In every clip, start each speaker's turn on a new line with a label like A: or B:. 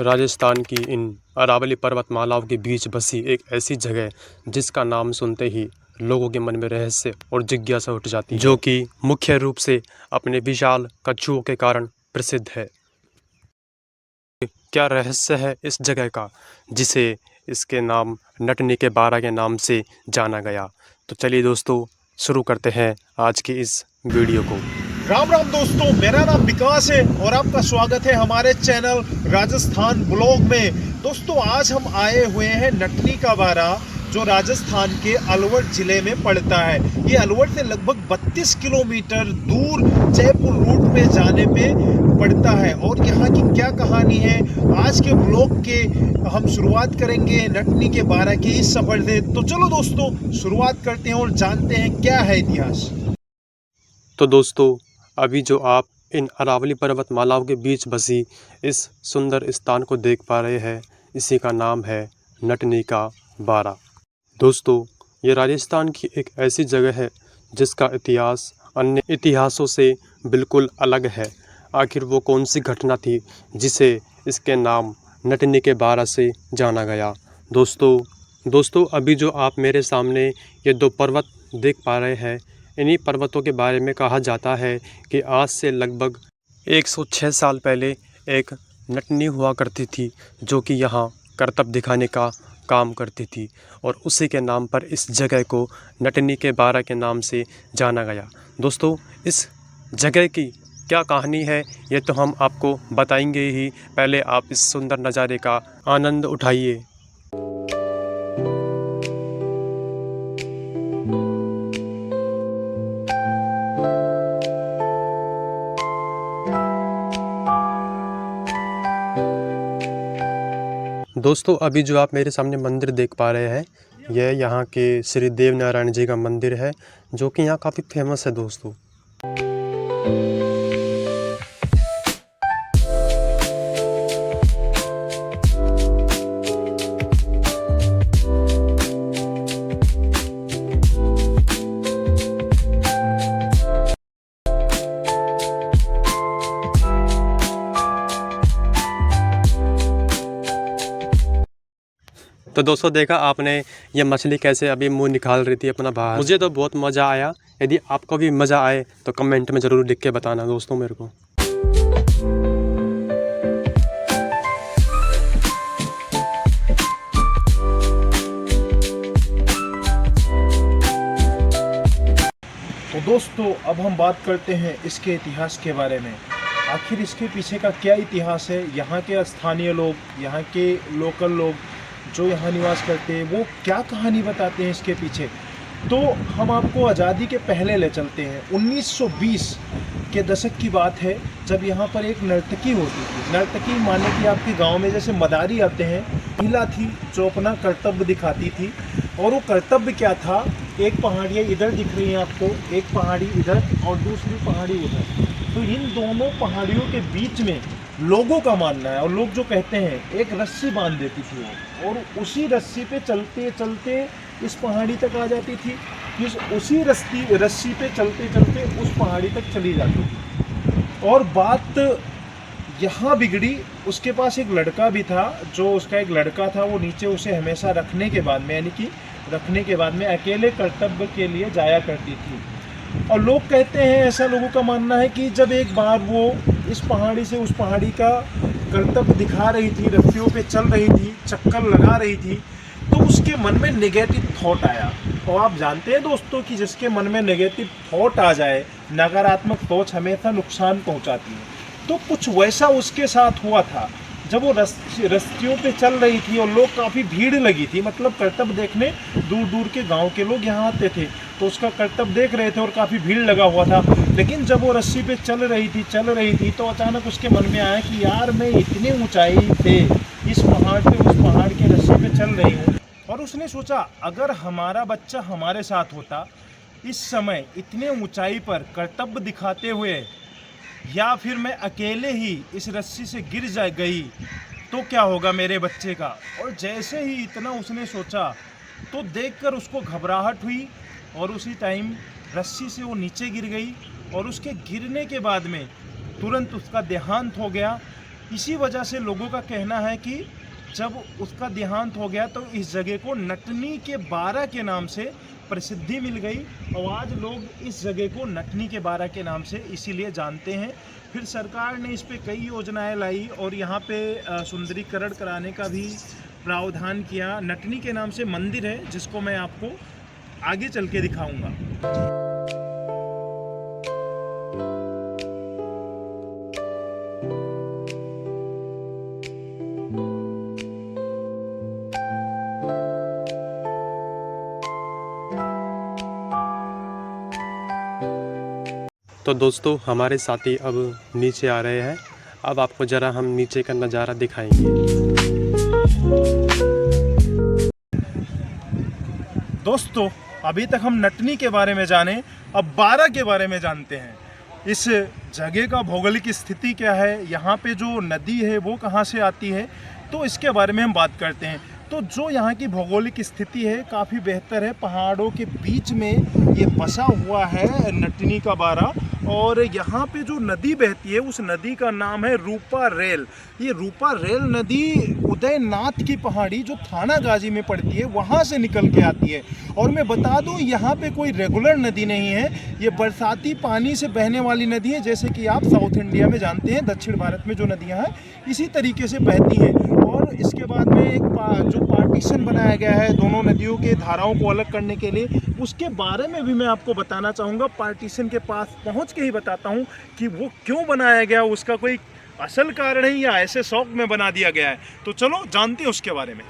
A: राजस्थान की इन अरावली पर्वतमालाओं के बीच बसी एक ऐसी जगह जिसका नाम सुनते ही लोगों के मन में रहस्य और जिज्ञासा उठ जाती है, जो कि मुख्य रूप से अपने विशाल कछुओं के कारण प्रसिद्ध है। क्या रहस्य है इस जगह का जिसे इसके नाम नटनी के बारा के नाम से जाना गया? तो चलिए दोस्तों, शुरू करते हैं आज की इस वीडियो को।
B: राम राम दोस्तों, मेरा नाम विकास है और आपका स्वागत है हमारे चैनल राजस्थान ब्लॉग में। दोस्तों, आज हम आए हुए हैं नटनी का बारा, जो राजस्थान के अलवर जिले में पड़ता है। ये अलवर से लगभग 32 किलोमीटर दूर जयपुर रूट में जाने में पड़ता है। और यहाँ की क्या कहानी है, आज के ब्लॉग के हम शुरुआत करेंगे नटनी के बारा के इस सफर से। तो चलो दोस्तों, शुरुआत करते हैं और जानते हैं क्या है इतिहास।
A: तो दोस्तों, अभी जो आप इन अरावली पर्वतमालाओं के बीच बसी इस सुंदर स्थान को देख पा रहे हैं, इसी का नाम है नटनी का बारा। दोस्तों, ये राजस्थान की एक ऐसी जगह है जिसका इतिहास अन्य इतिहासों से बिल्कुल अलग है। आखिर वो कौन सी घटना थी जिसे इसके नाम नटनी के बारा से जाना गया? दोस्तों, अभी जो आप मेरे सामने ये दो पर्वत देख पा रहे हैं, इन्हीं पर्वतों के बारे में कहा जाता है कि आज से लगभग 106 साल पहले एक नटनी हुआ करती थी, जो कि यहाँ करतब दिखाने का काम करती थी, और उसी के नाम पर इस जगह को नटनी के बारा के नाम से जाना गया। दोस्तों, इस जगह की क्या कहानी है ये तो हम आपको बताएंगे ही, पहले आप इस सुंदर नज़ारे का आनंद उठाइए। दोस्तों, अभी जो आप मेरे सामने मंदिर देख पा रहे हैं, यह यहाँ के श्री देव नारायण जी का मंदिर है, जो कि यहाँ काफ़ी फेमस है दोस्तों। तो दोस्तों, देखा आपने ये मछली कैसे अभी मुंह निकाल रही थी अपना बाहर। मुझे तो बहुत मज़ा आया। यदि आपको भी मज़ा आए तो कमेंट में ज़रूर लिख के बताना दोस्तों मेरे को।
B: तो दोस्तों, अब हम बात करते हैं इसके इतिहास के बारे में। आखिर इसके पीछे का क्या इतिहास है, यहाँ के स्थानीय लोग, यहाँ के लोकल लोग जो यहाँ निवास करते हैं, वो क्या कहानी बताते हैं इसके पीछे। तो हम आपको आज़ादी के पहले ले चलते हैं। 1920 के दशक की बात है, जब यहाँ पर एक नर्तकी होती थी। नर्तकी माने कि आपके गांव में जैसे मदारी आते हैं, महिला थी जो अपना कर्तव्य दिखाती थी। और वो कर्तव्य क्या था, एक पहाड़ियाँ इधर दिख रही हैं आपको, एक पहाड़ी इधर और दूसरी पहाड़ी उधर। तो इन दोनों पहाड़ियों के बीच में लोगों का मानना है, और लोग जो कहते हैं, एक रस्सी बांध देती थी वो, और उसी रस्सी पे चलते चलते इस पहाड़ी तक आ जाती थी। फिर उसी रस्सी पे चलते चलते उस पहाड़ी तक चली जाती थी। और बात यहाँ बिगड़ी, उसके पास एक लड़का भी था, जो उसका एक लड़का था, वो नीचे उसे हमेशा रखने के बाद में, यानी कि रखने के बाद में अकेले कर्तव्य के लिए जाया करती थी। और लोग कहते हैं, ऐसा लोगों का मानना है कि जब एक बार वो इस पहाड़ी से उस पहाड़ी का कर्तव्य दिखा रही थी, रस्सियों पे चल रही थी, चक्कर लगा रही थी, तो उसके मन में नेगेटिव थॉट आया। और आप जानते हैं दोस्तों कि जिसके मन में नेगेटिव थॉट आ जाए, नकारात्मक सोच हमेशा नुकसान पहुंचाती है। तो कुछ वैसा उसके साथ हुआ था। जब वो रस्सियों पे चल रही थी और लोग काफ़ी भीड़ लगी थी, मतलब कर्तव्य देखने दूर दूर के गांव के लोग यहाँ आते थे, तो उसका कर्तव्य देख रहे थे और काफ़ी भीड़ लगा हुआ था। लेकिन जब वो रस्सी पे चल रही थी तो अचानक उसके मन में आया कि यार, मैं इतनी ऊंचाई पे इस पहाड़ पे उस पहाड़ की रस्सी पे चल रही हूँ। और उसने सोचा, अगर हमारा बच्चा हमारे साथ होता इस समय इतने ऊंचाई पर कर्तव्य दिखाते हुए, या फिर मैं अकेले ही इस रस्सी से गिर गई, तो क्या होगा मेरे बच्चे का। और जैसे ही इतना उसने सोचा, तो देखकर उसको घबराहट हुई, और उसी टाइम रस्सी से वो नीचे गिर गई। और उसके गिरने के बाद में तुरंत उसका देहांत हो गया। इसी वजह से लोगों का कहना है कि जब उसका देहांत हो गया तो इस जगह को नटनी के बारा के नाम से प्रसिद्धि मिल गई और आज लोग इस जगह को नटनी के बारा के नाम से इसीलिए जानते हैं। फिर सरकार ने इस पे कई योजनाएं लाई और यहाँ पे सुंदरीकरण कराने का भी प्रावधान किया। नटनी के नाम से मंदिर है जिसको मैं आपको आगे चल के दिखाऊंगा।
A: तो दोस्तों हमारे साथी अब नीचे आ रहे हैं। अब आपको ज़रा हम नीचे का नज़ारा दिखाएंगे।
B: दोस्तों अभी तक हम नटनी के बारे में जाने, अब बारा के बारे में जानते हैं। इस जगह का भौगोलिक स्थिति क्या है, यहाँ पे जो नदी है वो कहाँ से आती है, तो इसके बारे में हम बात करते हैं। तो जो यहाँ की भौगोलिक स्थिति है काफ़ी बेहतर है। पहाड़ों के बीच में ये बसा हुआ है नटनी का बारा और यहाँ पे जो नदी बहती है उस नदी का नाम है रूपा रेल। ये रूपा रेल नदी उदयनाथ की पहाड़ी जो थाना गाजी में पड़ती है वहाँ से निकल के आती है। और मैं बता दूँ यहाँ पे कोई रेगुलर नदी नहीं है, ये बरसाती पानी से बहने वाली नदी है। जैसे कि आप साउथ इंडिया में जानते हैं, दक्षिण भारत में जो नदियाँ हैं इसी तरीके से बहती हैं। और इसके बाद में एक जो पार्टीशन बनाया गया है दोनों नदियों के धाराओं को अलग करने के लिए, उसके बारे में भी मैं आपको बताना चाहूँगा। पार्टीशन के पास पहुँच के ही बताता हूँ कि वो क्यों बनाया गया, उसका कोई असल कारण है या ऐसे शौक में बना दिया गया है। तो चलो जानते हैं उसके बारे में।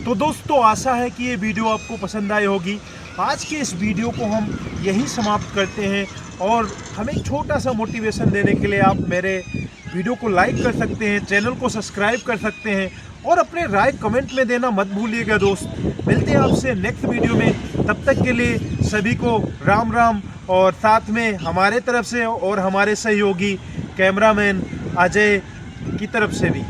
B: तो दोस्तों आशा है कि ये वीडियो आपको पसंद आई होगी। आज के इस वीडियो को हम यहीं समाप्त करते हैं और हमें एक छोटा सा मोटिवेशन देने के लिए आप मेरे वीडियो को लाइक कर सकते हैं, चैनल को सब्सक्राइब कर सकते हैं और अपने राय कमेंट में देना मत भूलिएगा दोस्त। मिलते हैं आपसे नेक्स्ट वीडियो में, तब तक के लिए सभी को राम राम। और साथ में हमारे तरफ से और हमारे सहयोगी कैमरामैन अजय की तरफ से भी।